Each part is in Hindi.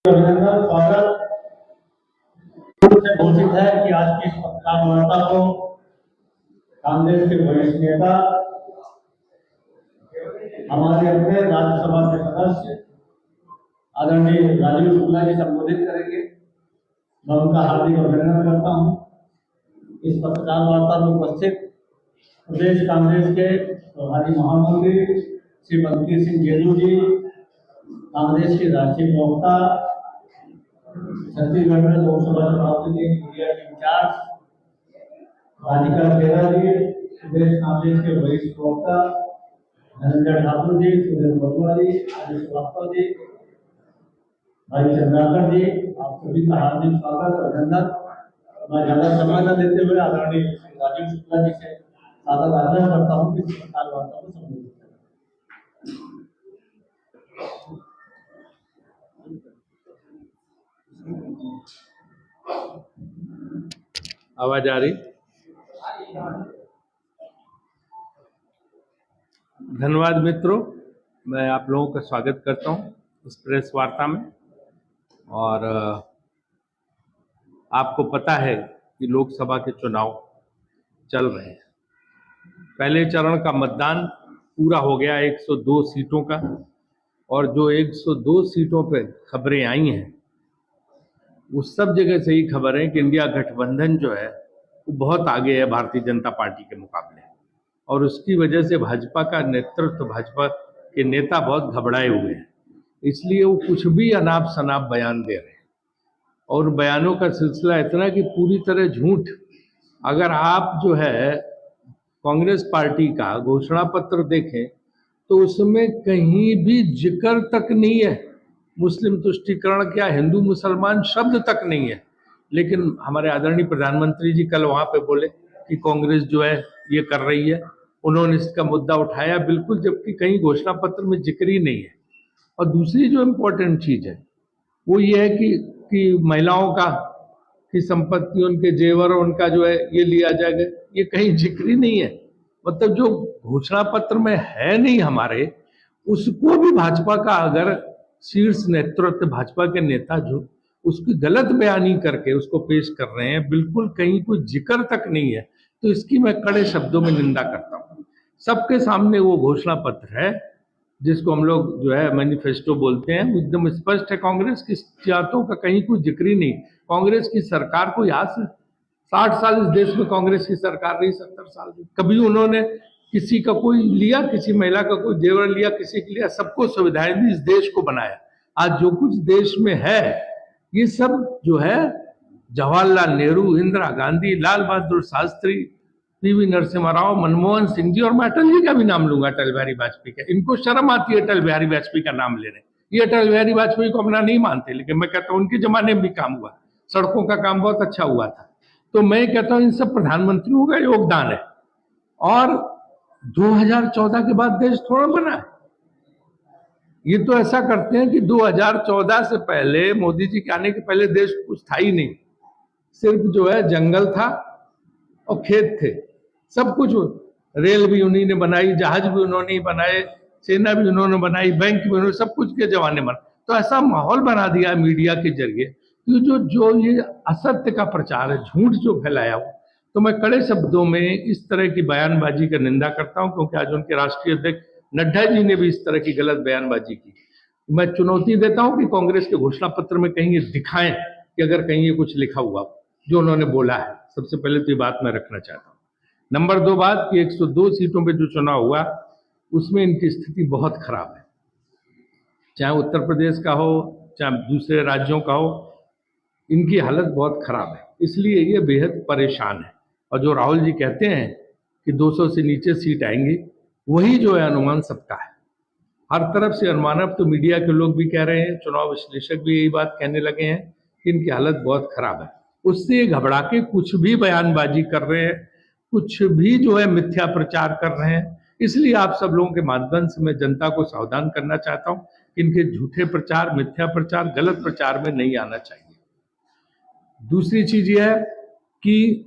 अभिनंदन स्वागत से घोषित है कि आज की इस पत्रकार वार्ता को कांग्रेस के वरिष्ठ नेता हमारे अपने राज्यसभा के सदस्य आदरणीय राजीव शुक्ला जी संबोधित करेंगे। मैं उनका हार्दिक अभिनंदन करता हूं। इस पत्रकार वार्ता में उपस्थित प्रदेश कांग्रेस के प्रभारी महामंत्री श्री बंकी सिंह जेलू जी, कांग्रेस की राष्ट्रीय प्रवक्ता, छत्तीसगढ़ में लोकसभा चुनाव के लिए मीडिया के इंचार्ज राधिका खेरा जी, प्रदेश कांग्रेस के वरिष्ठ प्रवक्ता धनंजय ठाकुर जी, सुरेश बरुआ जी, आदेश श्रीवास्तव जी, भाई चंद्राकर जी, आप सभी का हार्दिक स्वागत अभिनंदन। मैं ज्यादा समय न देते हुए आदरणीय राजीव शुक्ला जी से सादर आग्रह करता हूँ कि पत्रकार वार्ता को संबोधित करें। आवाज आ रही? धन्यवाद मित्रों, मैं आप लोगों का स्वागत करता हूं इस प्रेस वार्ता में। और आपको पता है कि लोकसभा के चुनाव चल रहे हैं। पहले चरण का मतदान पूरा हो गया 102 सीटों का, और जो 102 सीटों पे खबरें आई हैं उस सब जगह से ही खबर है कि इंडिया गठबंधन जो है वो बहुत आगे है भारतीय जनता पार्टी के मुकाबले, और उसकी वजह से भाजपा का नेतृत्व, भाजपा के नेता बहुत घबराए हुए हैं। इसलिए वो कुछ भी अनाप शनाप बयान दे रहे हैं, और बयानों का सिलसिला इतना कि पूरी तरह झूठ। अगर आप जो है कांग्रेस पार्टी का घोषणा पत्र देखें तो उसमें कहीं भी जिक्र तक नहीं है मुस्लिम तुष्टीकरण, क्या हिंदू मुसलमान शब्द तक नहीं है। लेकिन हमारे आदरणीय प्रधानमंत्री जी कल वहां पे बोले कि कांग्रेस जो है ये कर रही है, उन्होंने इसका मुद्दा उठाया बिल्कुल, जबकि कहीं घोषणा पत्र में जिक्र ही नहीं है। और दूसरी जो इम्पोर्टेंट चीज है वो ये है कि महिलाओं का की संपत्ति, उनके जेवर, उनका जो है ये लिया जाएगा, ये कहीं जिक्र ही नहीं है। मतलब जो घोषणा पत्र में है नहीं हमारे, उसको भी भाजपा का अगर शीर्ष नेतृत्व, भाजपा के नेता जो उसकी गलत बयानी करके उसको पेश कर रहे हैं, बिल्कुल कहीं कोई जिक्र तक नहीं है, तो इसकी मैं कड़े शब्दों में निंदा करता हूँ। सबके सामने वो घोषणा पत्र है जिसको हम लोग जो है मैनिफेस्टो बोलते हैं, एकदम स्पष्ट है। कांग्रेस की जातों का कहीं कोई जिक्र ही नहीं। कांग्रेस की सरकार को यहाँ से 60 साल इस देश में कांग्रेस की सरकार रही, 70 साल की, कभी उन्होंने किसी का कोई लिया, किसी महिला का कोई जेवर लिया, किसी के लिया, सबको सुविधाएं दी, इस देश को बनाया। आज जो कुछ देश में है ये सब जो है जवाहरलाल नेहरू, इंदिरा गांधी, लाल बहादुर शास्त्री, पीवी नरसिम्हा राव, मनमोहन सिंह जी, और मैं अटल जी का भी नाम लूंगा, अटल बिहारी वाजपेयी का। इनको शर्म आती है अटल बिहारी वाजपेयी का नाम लेने। ये अटल बिहारी वाजपेयी को अपना नहीं मानते, लेकिन मैं कहता हूँ उनके जमाने में भी काम हुआ, सड़कों का काम बहुत अच्छा हुआ था। तो मैं कहता हूँ इन सब प्रधानमंत्रियों का योगदान है। और 2014 के बाद देश थोड़ा बना है। ये तो ऐसा करते हैं कि 2014 से पहले, मोदी जी के आने के पहले देश कुछ था ही नहीं, सिर्फ जो है जंगल था और खेत थे, सब कुछ। रेल भी उन्हीं ने बनाई, जहाज भी उन्होंने ही बनाए, सेना भी उन्होंने बनाई, बैंक भी उन्होंने, सब कुछ के जमाने में। तो ऐसा माहौल बना दिया मीडिया के जरिए कि जो ये असत्य का प्रचार है, झूठ जो फैलाया हो, तो मैं कड़े शब्दों में इस तरह की बयानबाजी का निंदा करता हूं, क्योंकि आज उनके राष्ट्रीय अध्यक्ष नड्डा जी ने भी इस तरह की गलत बयानबाजी की। मैं चुनौती देता हूं कि कांग्रेस के घोषणा पत्र में कहीं ये दिखाएं कि अगर कहीं ये कुछ लिखा हुआ जो उन्होंने बोला है। सबसे पहले तो ये बात मैं रखना चाहता हूँ। नंबर 2 बात कि 102 सीटों पर जो चुनाव हुआ उसमें इनकी स्थिति बहुत खराब है, चाहे उत्तर प्रदेश का हो, चाहे दूसरे राज्यों का हो, इनकी हालत बहुत खराब है। इसलिए ये बेहद परेशान है। और जो राहुल जी कहते हैं कि 200 से नीचे सीट आएंगी, वही जो है अनुमान सबका है। हर तरफ से अनुमान, अब तो मीडिया के लोग भी कह रहे हैं, चुनाव विश्लेषक भी यही बात कहने लगे हैं कि इनकी हालत बहुत खराब है। उससे घबरा के कुछ भी बयानबाजी कर रहे हैं, कुछ भी जो है मिथ्या प्रचार कर रहे हैं। इसलिए आप सब लोगों के माध्यम से मैं जनता को सावधान करना चाहता हूँ कि इनके झूठे प्रचार, मिथ्या प्रचार, गलत प्रचार में नहीं आना चाहिए। दूसरी चीज यह है कि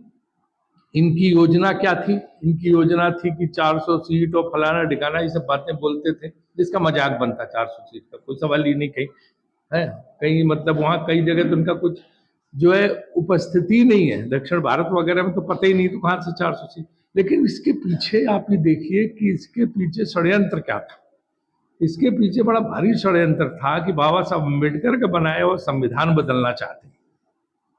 इनकी योजना क्या थी। इनकी योजना थी कि 400 सीट और फलाना ढिकाना, ये सब बातें बोलते थे जिसका मजाक बनता। 400 सीट का कोई सवाल ही नहीं, कहीं है। कहीं मतलब वहाँ कई जगह तो उनका कुछ जो है उपस्थिति नहीं है, दक्षिण भारत वगैरह में तो पता ही नहीं तो कहाँ से 400 सीट। लेकिन इसके पीछे आप ये देखिए कि इसके पीछे षड्यंत्र क्या था। इसके पीछे बड़ा भारी षड्यंत्र था कि बाबा साहब अम्बेडकर का बनाया हुआ संविधान बदलना चाहते हैं।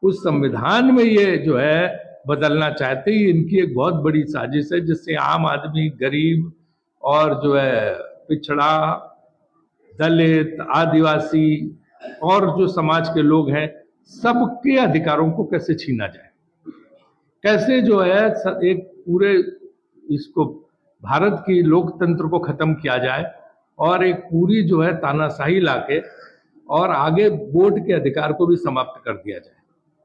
उस संविधान में ये जो है बदलना चाहते हैं, इनकी एक बहुत बड़ी साजिश है, जिससे आम आदमी, गरीब और जो है पिछड़ा, दलित, आदिवासी और जो समाज के लोग हैं, सबके अधिकारों को कैसे छीना जाए, कैसे जो है एक पूरे इसको भारत की लोकतंत्र को खत्म किया जाए और एक पूरी जो है तानाशाही लाके और आगे वोट के अधिकार को भी समाप्त कर दिया जाए,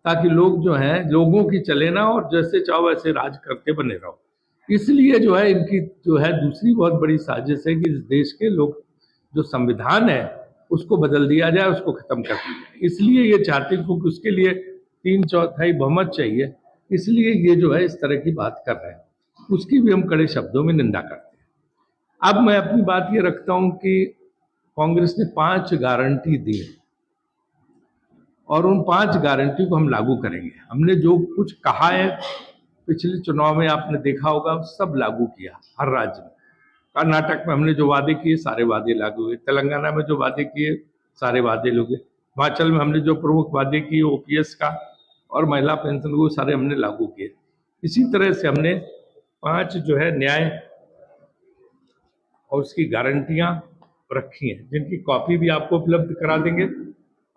ताकि लोग जो हैं लोगों की चले ना और जैसे चाहो वैसे राज करते बने रहो। इसलिए जो है इनकी जो है दूसरी बहुत बड़ी साजिश है कि इस देश के लोग जो संविधान है उसको बदल दिया जाए, उसको खत्म कर दिया जाए। इसलिए ये चाहते हैं, क्योंकि उसके लिए 3/4 बहुमत चाहिए, इसलिए ये जो है इस तरह की बात कर रहे हैं। उसकी भी हम कड़े शब्दों में निंदा करते हैं। अब मैं अपनी बात ये रखता हूं कि कांग्रेस ने 5 गारंटी दी और उन 5 गारंटी को हम लागू करेंगे। हमने जो कुछ कहा है पिछले चुनाव में आपने देखा होगा, सब लागू किया हर राज्य में। कर्नाटक में हमने जो वादे किए सारे वादे लागू हुए, तेलंगाना में जो वादे किए सारे वादे लागू हुए, हिमाचल में हमने जो प्रमुख वादे किए ओपीएस का और महिला पेंशन को सारे हमने लागू किए। इसी तरह से हमने 5 जो है न्याय और उसकी गारंटियां रखी हैं, जिनकी कॉपी भी आपको उपलब्ध करा देंगे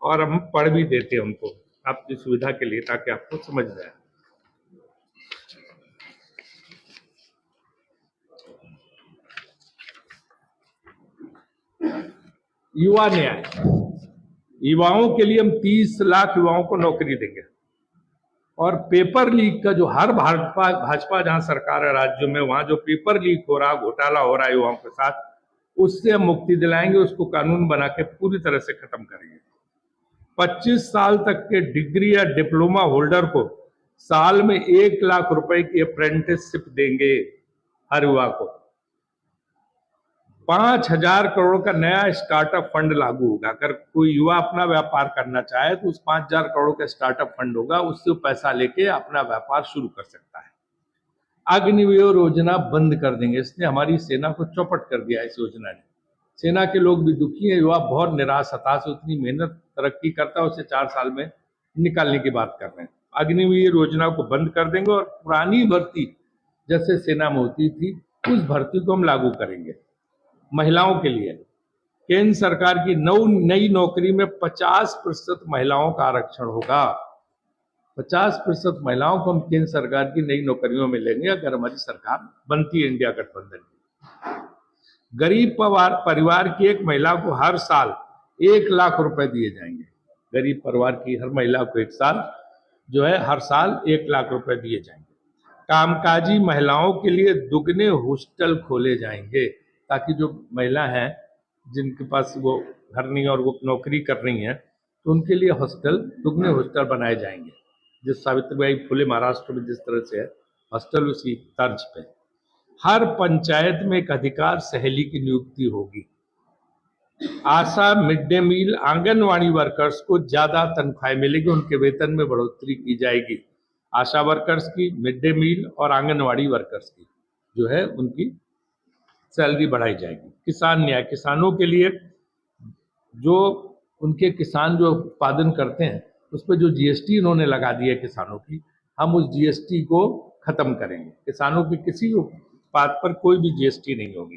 और हम पढ़ भी देते हैं उनको आपकी सुविधा के लिए, ताकि आपको समझ में आए। युवा न्याय, युवाओं के लिए हम 30 लाख युवाओं को नौकरी देंगे और पेपर लीक का जो हर भाजपा जहां सरकार है राज्यों में, वहां जो पेपर लीक हो रहा, घोटाला हो रहा है युवाओं के साथ, उससे हम मुक्ति दिलाएंगे, उसको कानून बना के पूरी तरह से खत्म करेंगे। 25 साल तक के डिग्री या डिप्लोमा होल्डर को साल में 1 लाख रुपए की अप्रेंटिसशिप देंगे हर युवा को। 5,000 करोड़ का नया स्टार्टअप फंड लागू होगा। अगर कोई युवा अपना व्यापार करना चाहे तो उस 5,000 करोड़ का स्टार्टअप फंड होगा, उससे पैसा लेके अपना व्यापार शुरू कर सकता है। अग्निवीर योजना बंद कर देंगे, इसने हमारी सेना को चौपट कर दिया। इस योजना ने सेना के लोग भी दुखी है, युवा बहुत निराश हताश, उतनी मेहनत तरक्की करता है उसे 4 साल में निकालने की बात कर रहे हैं। अग्निवीर योजना को बंद कर देंगे और पुरानी भर्ती जैसे सेना में होती थी उस भर्ती को हम लागू करेंगे। महिलाओं के लिए केंद्र सरकार की नई नौकरी में 50% महिलाओं का आरक्षण होगा। 50% महिलाओं को हम केंद्र सरकार की नई नौकरियों में लेंगे अगर हमारी सरकार बनती है इंडिया गठबंधन की। गरीब परिवार की एक महिला को हर साल 1 लाख रुपए दिए जाएंगे। गरीब परिवार की हर महिला को एक साल जो है हर साल 1 लाख रुपए दिए जाएंगे। कामकाजी महिलाओं के लिए दुगने हॉस्टल खोले जाएंगे, ताकि जो महिला हैं जिनके पास वो घर नहीं और वो नौकरी कर रही हैं तो उनके लिए दुगने हॉस्टल बनाए जाएंगे। जिस सावित्रीबाई फुले महाराष्ट्र में जिस तरह से है हॉस्टल, उसी तर्ज पे हर पंचायत में एक अधिकार सहेली की नियुक्ति होगी। ASHA, mid day meal, anganwadi workers को ज्यादा तनख्वाहें मिलेगी, उनके वेतन में बढ़ोतरी की जाएगी। आशा वर्कर्स की, मिड डे मील और आंगनवाड़ी वर्कर्स की जो है उनकी सैलरी बढ़ाई जाएगी। किसान न्याय, किसानों के लिए जो उनके किसान जो उत्पादन करते हैं उस पर जो जीएसटी इन्होंने लगा दी है किसानों की, हम उस जीएसटी को खत्म करेंगे। किसानों की किसी उत्पाद पर कोई भी जीएसटी नहीं होगी।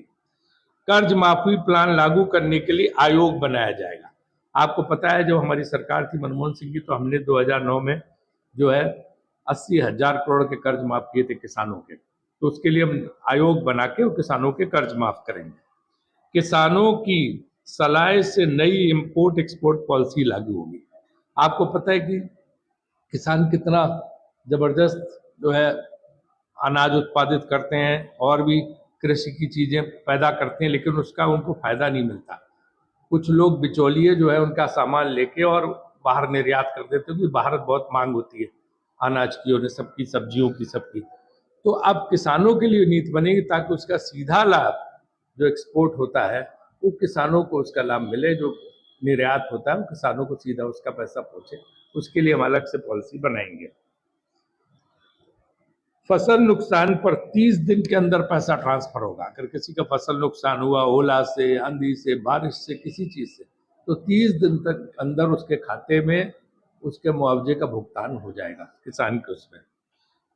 कर्ज माफी प्लान लागू करने के लिए आयोग बनाया जाएगा। आपको पता है जब हमारी सरकार थी मनमोहन सिंह की, तो हमने 2009 में जो है 80,000 करोड़ के कर्ज माफ किए थे किसानों के, तो उसके लिए हम आयोग बना के किसानों के कर्ज माफ करेंगे। किसानों की सलाह से नई इंपोर्ट एक्सपोर्ट पॉलिसी लागू होगी। आपको पता है कि किसान कितना जबरदस्त जो है अनाज उत्पादित करते हैं और भी कृषि की चीजें पैदा करते हैं, लेकिन उसका उनको फायदा नहीं मिलता। कुछ लोग बिचौलिए जो है उनका सामान लेके और बाहर निर्यात कर देते हैं, क्योंकि बाहर बहुत मांग होती है अनाज की और सबकी, सब्जियों की, सबकी। तो अब किसानों के लिए नीति बनेगी ताकि उसका सीधा लाभ जो एक्सपोर्ट होता है वो किसानों को उसका लाभ मिले, जो निर्यात होता है किसानों को सीधा उसका पैसा पहुंचे, उसके लिए हम अलग से पॉलिसी बनाएंगे। फसल नुकसान पर 30 दिन के अंदर पैसा ट्रांसफर होगा। अगर किसी का फसल नुकसान हुआ ओला से, आंधी से, बारिश से, किसी चीज से, तो 30 दिन तक अंदर उसके खाते में उसके मुआवजे का भुगतान हो जाएगा किसान के उसमें।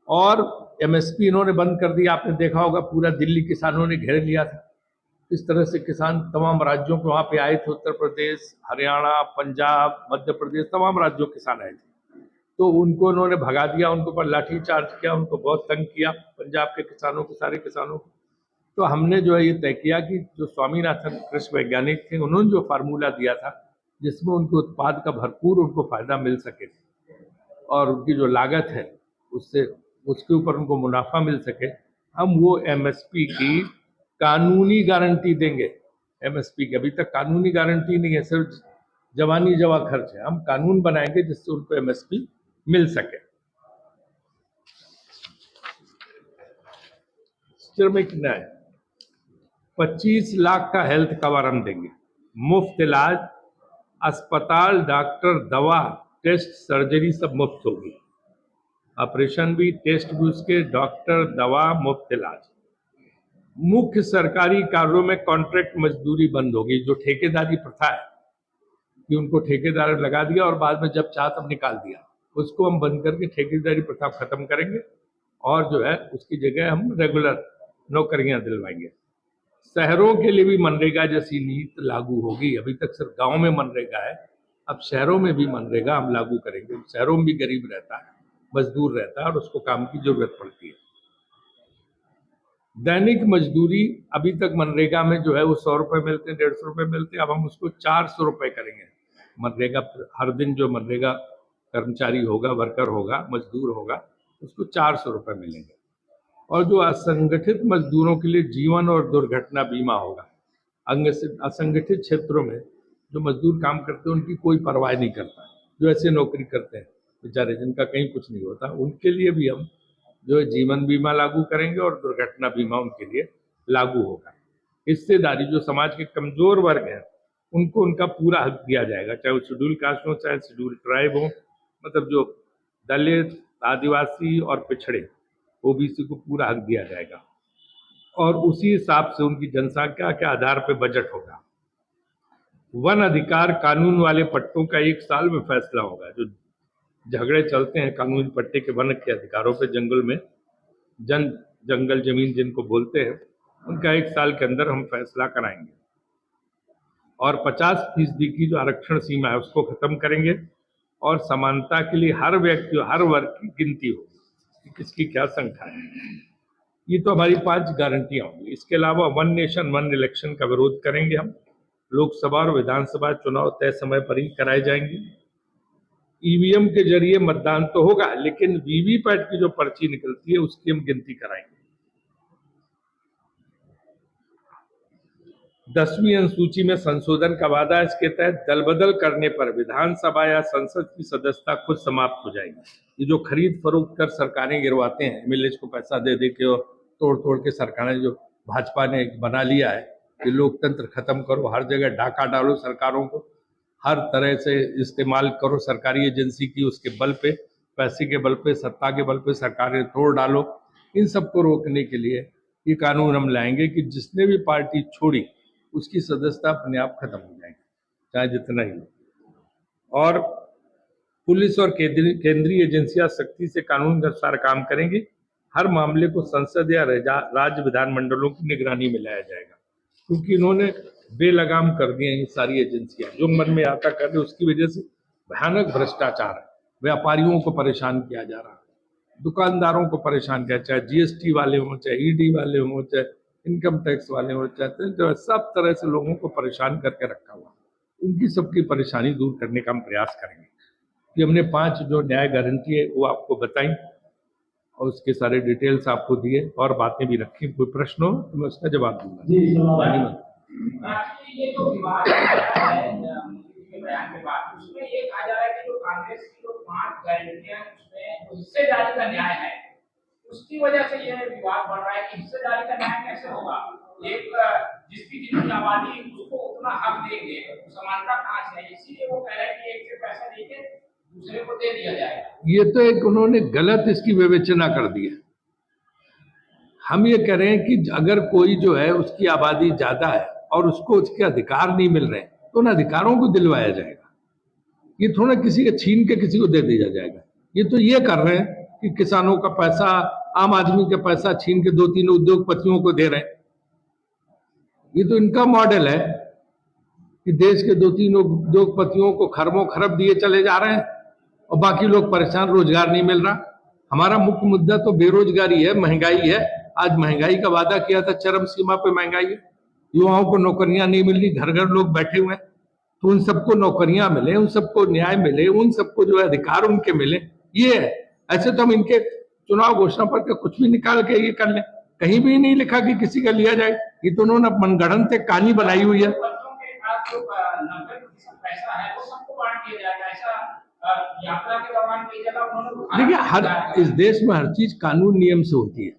और एमएसपी इन्होंने बंद कर दिया। आपने देखा होगा पूरा दिल्ली किसानों ने घेर लिया था। इस तरह से किसान तमाम राज्यों के वहां पे आए थे, उत्तर प्रदेश, हरियाणा, पंजाब, मध्य प्रदेश, तमाम राज्यों के किसान आए थे। तो उनको उन्होंने भगा दिया, उनको पर लाठी चार्ज किया, उनको बहुत तंग किया, पंजाब के किसानों को, सारे किसानों को। तो हमने जो है ये तय किया कि जो स्वामीनाथन कृषि वैज्ञानिक थे, उन्होंने जो फार्मूला दिया था जिसमें उनके उत्पाद का भरपूर उनको फायदा मिल सके और उनकी जो लागत है उससे उसके ऊपर उनको मुनाफा मिल सके, हम वो एमएसपी की कानूनी गारंटी देंगे। एमएसपी की अभी तक कानूनी गारंटी नहीं है, सिर्फ जवानी जवा खर्च है। हम कानून बनाएंगे जिससे उनको एमएसपी मिल सके। श्रमिक न्याय 25 लाख का हेल्थ कवर हम देंगे, मुफ्त इलाज, अस्पताल, डॉक्टर, दवा, टेस्ट, सर्जरी सब मुफ्त होगी। ऑपरेशन भी, टेस्ट भी उसके, डॉक्टर, दवा, मुफ्त इलाज। मुख्य सरकारी कार्यों में कॉन्ट्रैक्ट मजदूरी बंद होगी। जो ठेकेदारी प्रथा है कि उनको ठेकेदार लगा दिया और बाद में जब चाह तब निकाल दिया, उसको हम बंद करके ठेकेदारी प्रथा खत्म करेंगे और जो है उसकी जगह हम रेगुलर नौकरियां दिलवाएंगे। शहरों के लिए भी मनरेगा जैसी नीति लागू होगी। अभी तक सिर्फ गांव में मनरेगा है, अब शहरों में भी मनरेगा हम लागू करेंगे। शहरों में भी गरीब रहता है, मजदूर रहता है और उसको काम की जरूरत पड़ती है। दैनिक मजदूरी अभी तक मनरेगा में जो है वो 100 रुपए मिलते हैं, 150 रुपए मिलते हैं, अब हम उसको 400 रुपए करेंगे। मनरेगा हर दिन जो मनरेगा कर्मचारी होगा, वर्कर होगा, मजदूर होगा, उसको 400 रुपए मिलेंगे। और जो असंगठित मजदूरों के लिए जीवन और दुर्घटना बीमा होगा। असंगठित क्षेत्रों में जो मजदूर काम करते हैं उनकी कोई परवाह नहीं करता, जो ऐसे नौकरी करते हैं बेचारे जिनका कहीं कुछ नहीं होता, उनके लिए भी हम जो है जीवन बीमा लागू करेंगे और दुर्घटना बीमा उनके लिए लागू होगा। हिस्सेदारी, जो समाज के कमजोर वर्ग हैं उनको उनका पूरा हक दिया जाएगा, चाहे वो शेड्यूल कास्ट हो, चाहे शेड्यूल ट्राइब हो, मतलब जो दलित, आदिवासी और पिछड़े ओबीसी को पूरा हक दिया जाएगा और उसी हिसाब से उनकी जनसंख्या के आधार पर बजट होगा। वन अधिकार कानून वाले पट्टों का 1 साल में फैसला होगा। जो झगड़े चलते हैं कानूनी पट्टे के वन के अधिकारों पे, जंगल में जंगल जमीन जिनको बोलते हैं, उनका 1 साल के अंदर हम फैसला कराएंगे। और 50% की जो आरक्षण सीमा है उसको खत्म करेंगे और समानता के लिए हर व्यक्ति, हर वर्ग की गिनती होगी कि किसकी क्या संख्या है। ये तो हमारी 5 गारंटियां होंगी। इसके अलावा 1 नेशन 1 इलेक्शन का विरोध करेंगे हम। लोकसभा और विधानसभा चुनाव तय समय पर ही कराए जाएंगे। ईवीएम के जरिए मतदान तो होगा, लेकिन वीवीपैट की जो पर्ची निकलती है उसकी हम गिनती कराएंगे। 10वीं अनुसूची में संशोधन का वादा, इसके तहत दल बदल करने पर विधानसभा या संसद की सदस्यता खुद समाप्त हो जाएगी। ये जो खरीद फरोख्त कर सरकारें गिरवाते हैं, एमएलए को पैसा दे दे के और तोड़ तोड़ के सरकारें, जो भाजपा ने बना लिया है कि लोकतंत्र खत्म करो, हर जगह डाका डालो सरकारों को, हर तरह से इस्तेमाल करो सरकारी एजेंसी की, उसके बल पे, पैसे के बल पे, सत्ता के बल पे सरकारें तोड़ डालो। इन सबको रोकने के लिए ये कानून हम लाएंगे कि जिसने भी पार्टी छोड़ी उसकी सदस्यता अपने आप खत्म हो जाएगी, चाहे जितना ही। और पुलिस और केंद्रीय एजेंसियां सख्ती से कानून के अनुसार काम करेंगी। हर मामले को संसद या राज्य विधानमंडलों की निगरानी में लाया जाएगा, क्योंकि इन्होंने बेलगाम कर दिए ये सारी एजेंसियां, जो मन में आता कर रहे, उसकी वजह से भयानक भ्रष्टाचार है। व्यापारियों को परेशान किया जा रहा है, दुकानदारों को परेशान किया, चाहे जीएसटी वाले हों, चाहे ईडी वाले हों, चाहे इनकम टैक्स वाले हों, चाहे जो सब तरह से लोगों को परेशान करके रखा हुआ, उनकी सबकी परेशानी दूर करने का हम प्रयास करेंगे। कि हमने 5 जो न्याय गारंटी है वो आपको बताई और उसके सारे डिटेल्स आपको दिए और बातें भी रखी। कोई प्रश्न हो तो मैं उसका जवाब दूंगा। ये जो विवाद है बयान के बाद, उसमें ये कहा जा रहा है कि जो कांग्रेस की जो 5 गारंटियां, उसमें जो हिस्सेदारी का न्याय है, उसकी वजह से यह विवाद बढ़ रहा है कि हिस्सेदारी का न्याय कैसे होगा। एक जिसकी जितनी आबादी उसको उतना हक देंगे, समानता कहाँ से है? इसीलिए वो कह रहे हैं कि एक से पैसा लेके दूसरे को दे दिया जाएगा। ये तो एक उन्होंने गलत इसकी विवेचना कर दी है। हम ये कह रहे हैं कि अगर कोई जो है उसकी आबादी ज्यादा है और उसको उसके अधिकार नहीं मिल रहे तो उन अधिकारों को दिलवाया जाएगा। ये थोड़ा किसी के छीन के किसी को दे दिया जाएगा। ये तो ये कर रहे हैं कि किसानों का पैसा, आम आदमी का पैसा छीन के 2-3 उद्योगपतियों को दे रहे हैं। ये तो इनका मॉडल है कि देश के 2-3 उद्योगपतियों को खरबों खरब दिए चले जा रहे हैं और बाकी लोग परेशान, रोजगार नहीं मिल रहा। हमारा मुख्य मुद्दा तो बेरोजगारी है, महंगाई है। आज महंगाई का वादा किया था, चरम सीमा पे महंगाई है, युवाओं को नौकरियां नहीं मिल रही, घर घर लोग बैठे हुए हैं। तो उन सबको नौकरियां मिले, उन सबको न्याय मिले, उन सबको जो है अधिकार उनके मिले, ये है। ऐसे तो हम इनके चुनाव घोषणा पत्र कुछ भी निकाल के ये कर लें, कहीं भी नहीं लिखा कि किसी का लिया जाए। ये तो उन्होंने मनगढ़ंत एक कहानी बनाई हुई है। बच्चों के पास जो 90% पैसा है वो सबको बांट दिया जाएगा, ऐसा यात्रा के दौरान कई जगह उन्होंने। देखिए, हर इस देश में हर चीज कानून नियम से होती है।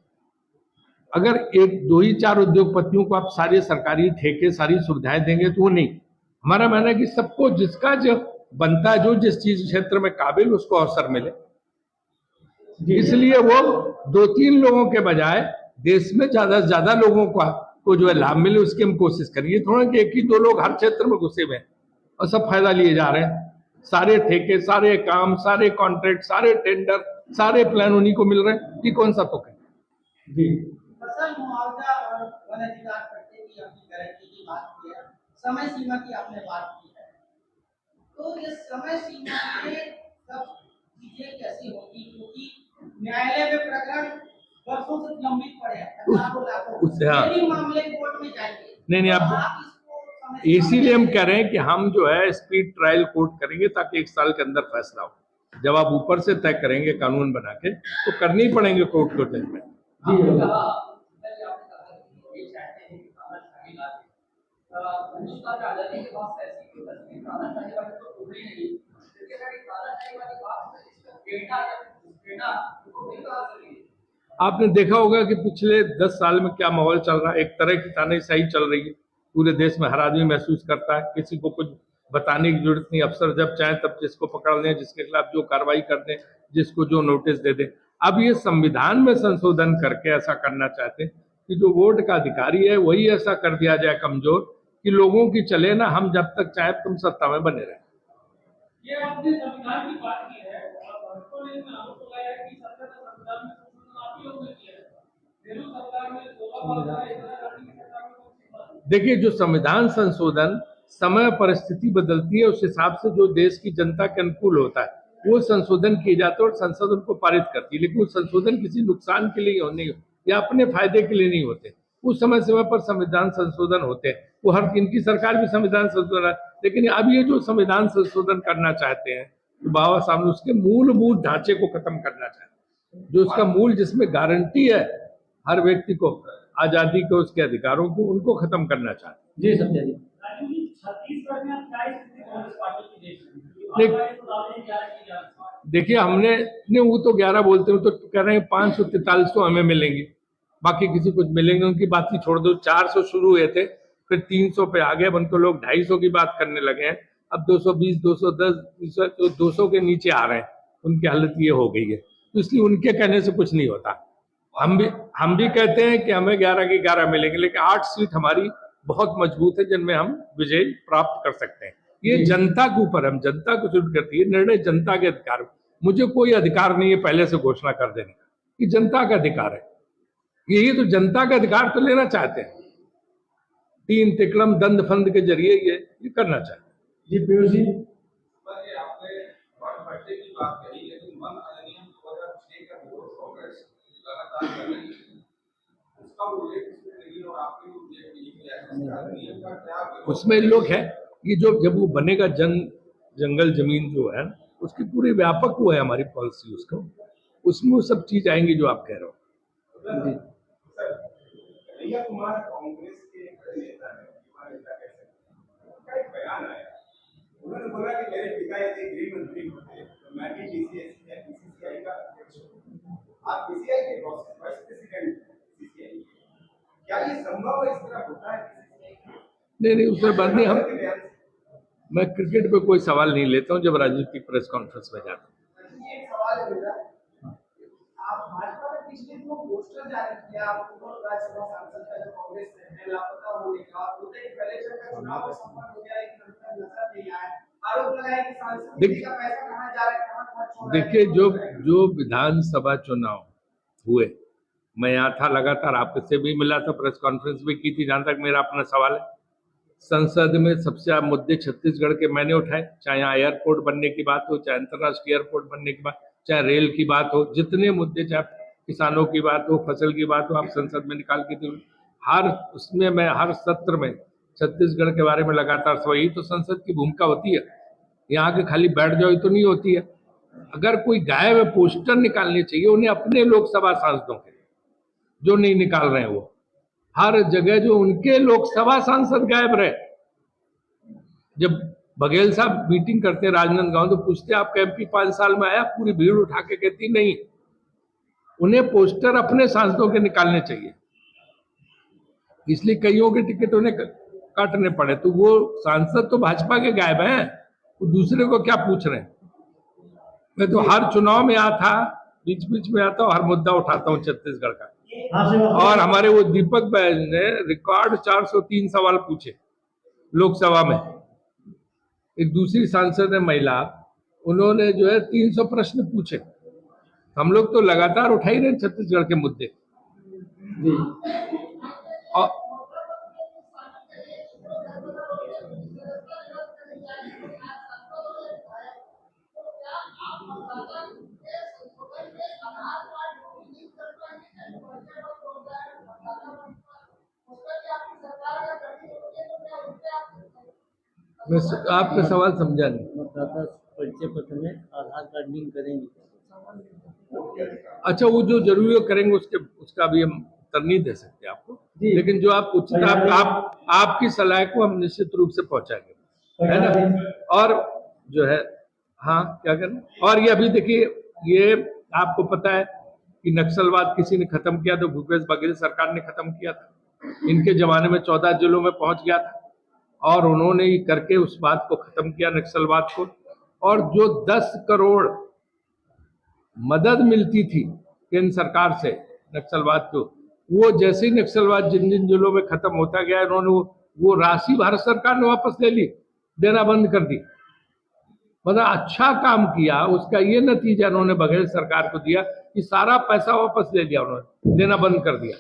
अगर 1-2 ही 4 उद्योगपतियों को आप सारे सरकारी ठेके, सारी सुविधाएं देंगे तो वो नहीं। हमारा मानना है कि सबको जिसका जो बनता है, जो जिस चीज क्षेत्र में काबिल, उसको अवसर मिले। इसलिए वो 2-3 लोगों के बजाय देश में ज्यादा से ज्यादा लोगों को जो है लाभ मिले, उसकी हम कोशिश करिए। थोड़ा कि 1 ही 2 लोग हर क्षेत्र में घुसे हुए हैं और सब फायदा लिए जा रहे हैं। सारे ठेके, सारे काम, सारे कॉन्ट्रैक्ट, सारे टेंडर, सारे प्लान उन्हीं को मिल रहे हैं। ये कौन सा तुक है? जी, फसल मुआवजा और वन अधिकार पट्टे की आपने गारंटी की बात की है, समय सीमा की आपने बात की है, तो ये समय सीमा में सब चीजें कैसी होगी? क्योंकि न्यायालय में प्रकरण वर्षों से लंबित पड़े हैं, हजारों लाखों, हाँ। यदि मामले कोर्ट में जाएंगे। नहीं, तो आप इसको समय सीमा इसीलिए हम में कह रहे हैं कि हम जो है स्पीड ट्रायल कोर्ट करेंगे ताकि 1 साल के अंदर फैसला हो। जब आप ऊपर से तय करेंगे कानून बना के तो करने ही पड़ेंगे कोर्ट को जजमेंट। जी हिंदुस्तान की आजादी के बाद ऐसी कोई तस्वीर तानाशाही वाली तो उभरी नहीं, लेकिन अगर ये तानाशाही वाली बात है, इसका बेटा तो नहीं कहा सकती। आपने देखा होगा कि पिछले 10 साल में क्या माहौल चल रहा है। एक तरह की तानाशाही चल रही है पूरे देश में। हर आदमी महसूस करता है, किसी को कुछ बताने की जरूरत नहीं। अफसर जब चाहे तब जिसको पकड़ लें, जिसके खिलाफ जो कार्रवाई कर दें, जिसको जो नोटिस दे दें। अब ये संविधान में संशोधन करके ऐसा करना चाहते हैं कि जो वोट का अधिकारी है वही ऐसा कर दिया जाए कमजोर कि लोगों की चले ना, हम जब तक चाहे तुम सत्ता में बने रहे। ये आपने संविधान की बात की है, हमको नहीं हमको लगा है कि सरकार ने संविधान में संशोधन आप ही लोगों ने किया है। नेहरू सरकार में 16 बार इंदिरा गांधी की सरकार में कौन सी बात? देखिए, जो संविधान संशोधन समय परिस्थिति बदलती है उस हिसाब से जो देश की जनता के अनुकूल होता है वो संशोधन किए जाते हैं और संसद उनको पारित करती है। लेकिन वो संशोधन किसी नुकसान के लिए नहीं हो या अपने फायदे के लिए नहीं होते। उस समय समय पर संविधान संशोधन होते हैं। वो हर इनकी सरकार भी संविधान संशोधन है, लेकिन अब ये जो संविधान संशोधन करना चाहते हैं तो बाबा साहब ने उसके मूलभूत ढांचे को खत्म करना चाहते हैं। जो उसका मूल, जिसमें गारंटी है हर व्यक्ति को आजादी को, उसके अधिकारों को, उनको खत्म करना चाहते हैं। जी सत्या जी। छत्तीसगढ़ में क्या स्थिति कांग्रेस पार्टी की देश में? देखिए, हमने नहीं, वो तो 11 बोलते हो तो कह रहे हैं 543 तो हमें मिलेंगे, बाकी किसी कुछ मिलेंगे। उनकी बात ही छोड़ दो। 400 शुरू हुए थे, फिर 300 पे आ गए। अब उनको लोग 250 की बात करने लगे हैं। अब 220, 210, 200 के नीचे आ रहे हैं। उनकी हालत ये हो गई है, तो इसलिए उनके कहने से कुछ नहीं होता। हम भी कहते हैं कि हमें 11 की 11 मिलेंगे, लेकिन 8 सीट हमारी बहुत मजबूत है जिनमें हम विजय प्राप्त कर सकते हैं। ये जनता के ऊपर, हम जनता को चुन करती है निर्णय, जनता के अधिकार। मुझे कोई अधिकार नहीं है पहले से घोषणा कर देने का, ये जनता का अधिकार है। यही तो जनता का अधिकार तो लेना चाहते हैं। 3 तिकड़म दंड फंद के जरिए ये करना चाहते हैं। जी पीयूष जी। आपने वन पट्टे की बात कही, लेकिन वन अधिनियम 2006 का विरोध कांग्रेस लगातार कर रही है, उसका उल्लेख इसमें नहीं और आपने उल्लेख नहीं किया है। अधिनियम का क्या विरोध? उसमें लोग है कि जब वो बनेगा जंगल जमीन जो है उसकी पूरी व्यापक वो है हमारी पॉलिसी, उसको उसमें वो सब चीज आएंगी जो आप कह रहे हो। जी कन्हैया कुमार कांग्रेस के एक नेता है, उनका एक बयान आया, उन्होंने बोला कि मेरे पिता यदि गृह मंत्री होते तो मैं भी बीसीसीआई का अध्यक्ष हूँ। आप बीसीसीआई के वाइस प्रेसिडेंट बीसीसीआई, क्या ये संभव है? इस तरह होता है? नहीं उसमें बात नहीं। हम मैं क्रिकेट पे कोई सवाल नहीं लेता हूँ जब राजनीतिक प्रेस कॉन्फ्रेंस में जाता हूँ। ये एक सवाल है मेरा। आप भाजपा ने पिछले दिनों पोस्टर जारी किया पूर्व राज्यसभा सांसद का जो कांग्रेस से है लापता होने का, बोलते हैं पहले चरण का चुनाव में संपन्न हो गया लेकिन अभी तक नजर नहीं आया। आरोप लगाया कि सांसद निधि का पैसा कहां जा रहा है, कहां खर्च हो रहा है। देखिए जो विधानसभा चुनाव हुए, मैं यहाँ था, लगातार आपसे भी मिला था, प्रेस कॉन्फ्रेंस भी की थी। जहां तक मेरा अपना सवाल है, संसद में सबसे आप मुद्दे छत्तीसगढ़ के मैंने उठाए, चाहे यहाँ एयरपोर्ट बनने की बात हो, चाहे अंतर्राष्ट्रीय एयरपोर्ट बनने की बात, चाहे रेल की बात हो, जितने मुद्दे, चाहे किसानों की बात हो, फसल की बात हो, आप संसद में निकाल के दो। हर उसमें मैं हर सत्र में छत्तीसगढ़ के बारे में लगातार यही तो संसद की भूमिका होती है। यहाँ के खाली बैठ जाओ तो नहीं होती है। अगर कोई गायब है, पोस्टर निकालने चाहिए उन्हें अपने लोकसभा सांसदों के, जो नहीं निकाल रहे हैं वो। हर जगह जो उनके लोकसभा सांसद गायब रहे। जब बघेल साहब मीटिंग करते राजनांदगांव तो पूछते आपका एमपी 5 साल में आया, पूरी भीड़ उठा के कहती नहीं। उन्हें पोस्टर अपने सांसदों के निकालने चाहिए, इसलिए कईयों के टिकट उन्हें काटने पड़े। तो वो सांसद तो भाजपा के गायब हैं, वो दूसरे को क्या पूछ रहे हैं। मैं तो हर चुनाव में आता, बीच बीच में आता हूँ, हर मुद्दा उठाता हूँ छत्तीसगढ़ का। और हमारे वो दीपक बैज ने रिकॉर्ड 403 सवाल पूछे लोकसभा में। एक दूसरी सांसद है महिला, उन्होंने जो है 300 प्रश्न पूछे। हम लोग तो लगातार उठा ही रहे छत्तीसगढ़ के मुद्दे। और मैं आपका सवाल समझा नहीं। मतदाता परिचय पत्र में आधार कार्ड लिंक करेंगे। अच्छा, वो जो जरूरी हो करेंगे, उसका भी हम उत्तर नहीं दे सकते आपको, लेकिन जो आप पूछते हैं आपकी सलाह को हम निश्चित रूप से पहुंचाएंगे, है ना। और जो है, हाँ क्या करना। और ये अभी देखिए, ये आपको पता है कि नक्सलवाद किसी ने खत्म किया तो भूपेश बघेल सरकार ने खत्म किया था। इनके जमाने में 14 जिलों में पहुंच गया था और उन्होंने ही करके उस बात को खत्म किया, नक्सलवाद को। और जो 10 करोड़ मदद मिलती थी केंद्र सरकार से नक्सलवाद को, वो जैसे ही नक्सलवाद जिन जिन जिलों में खत्म होता गया, इन्होंने वो राशि भारत सरकार ने वापस ले ली, देना बंद कर दी। मतलब अच्छा काम किया, उसका ये नतीजा उन्होंने बघेल सरकार को दिया कि सारा पैसा वापस ले लिया, उन्होंने देना बंद कर दिया।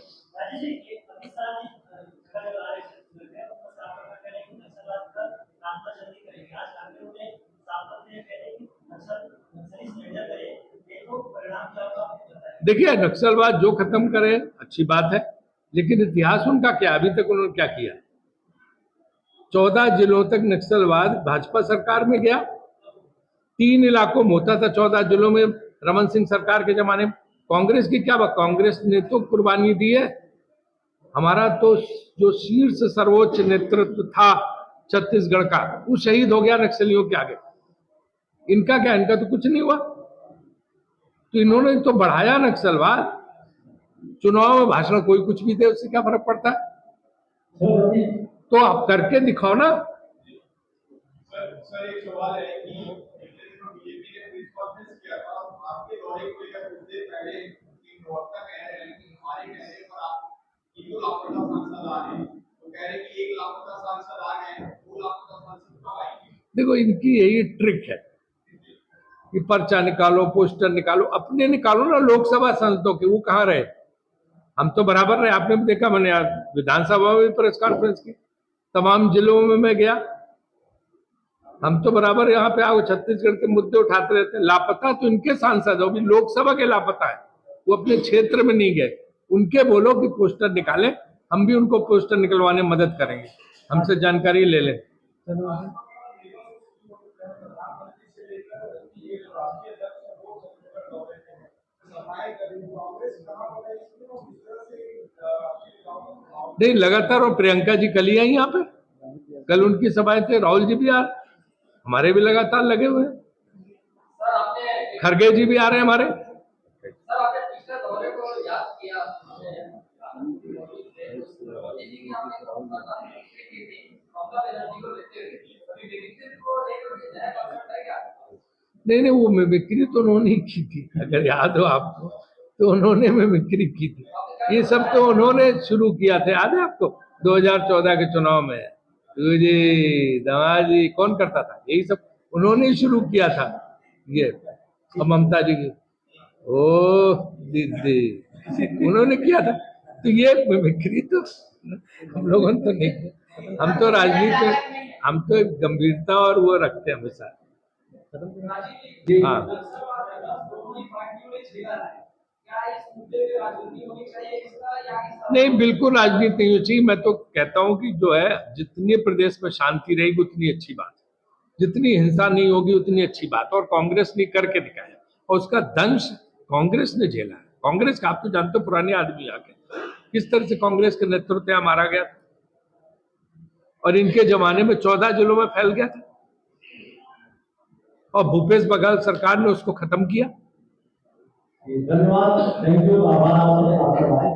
देखिए, नक्सलवाद जो खत्म करे अच्छी बात है, लेकिन इतिहास उनका क्या, अभी तक उन्होंने क्या किया। 14 जिलों तक नक्सलवाद भाजपा सरकार में गया, 3 इलाकों में होता था 14 जिलों में रमन सिंह सरकार के जमाने में। कांग्रेस की क्या बात, कांग्रेस ने तो कुर्बानी दी है। हमारा तो जो शीर्ष सर्वोच्च नेतृत्व था छत्तीसगढ़ का, वो शहीद हो गया नक्सलियों के आगे। इनका क्या, इनका तो कुछ नहीं हुआ। तो इन्होंने तो बढ़ाया नक्सलवाद। चुनाव में भाषण कोई कुछ भी दे, उससे क्या फर्क पड़ता है। तो आप करके दिखाओ ना। सर एक सवाल है कि बीजेपी ने प्रेस कॉन्फ्रेंस किया था, आपके दौरे को लेकर कुछ देर पहले एक प्रवक्ता कह रहे हैं कि हमारे कहने पर आप 2 लापता सांसद आ रहे हैं, तो कह रहे हैं कि 1 लापता सांसद आ गए, 2 लापता सांसद कब आएंगे। देखो, इनकी यही ट्रिक है कि पर्चा निकालो, पोस्टर निकालो, अपने निकालो ना लोकसभा सांसदों के। वो कहाँ रहे, हम तो बराबर रहे। आपने भी देखा, मैंने विधानसभा में प्रेस कॉन्फ्रेंस की, तमाम जिलों में मैं गया। हम तो बराबर यहाँ पे आओ, छत्तीसगढ़ के मुद्दे उठाते रहते हैं। लापता तो इनके सांसद, अभी लोकसभा के लापता है, वो अपने क्षेत्र में नहीं गए। उनके बोलो कि पोस्टर निकाले, हम भी उनको पोस्टर निकलवाने में मदद करेंगे, हमसे जानकारी ले लें। नहीं, लगातार। और प्रियंका जी कल ही आई यहाँ पे, कल उनकी सभाएं थे। राहुल जी भी आ रहे, हमारे भी लगातार लगे हुए हैं। खरगे जी भी आ रहे हैं हमारे। नहीं, वो मिमिक्री तो उन्होंने ही की थी, अगर याद हो आपको, तो उन्होंने मिमिक्री की थी। ये सब तो उन्होंने शुरू किया था, याद है आपको 2014 के चुनाव में तो जी दामाजी कौन करता था, यही सब उन्होंने ही शुरू किया था। ये और ममता जी की ओ दीदी उन्होंने किया था, तो ये मिमिक्री तो हम लोगों ने तो नहीं किया। हम तो राजनीति में हम तो एक गंभीरता और वो रखते हैं हमेशा। जी हाँ, नहीं बिल्कुल राजनीति नहीं होनी चाहिए। मैं तो कहता हूँ कि जो है जितनी प्रदेश में शांति रहेगी उतनी अच्छी बात है, जितनी हिंसा नहीं होगी उतनी अच्छी बात। और कांग्रेस ने करके दिखाया और उसका दंश कांग्रेस ने झेला है। कांग्रेस का आप तो जानते हो, पुराने आदमी आके किस तरह से कांग्रेस के नेतृत्व में मारा गया था और इनके जमाने में 14 जिलों में फैल गया था और भूपेश बघेल सरकार ने उसको खत्म किया। धन्यवाद, थैंक यू, आभार आपका।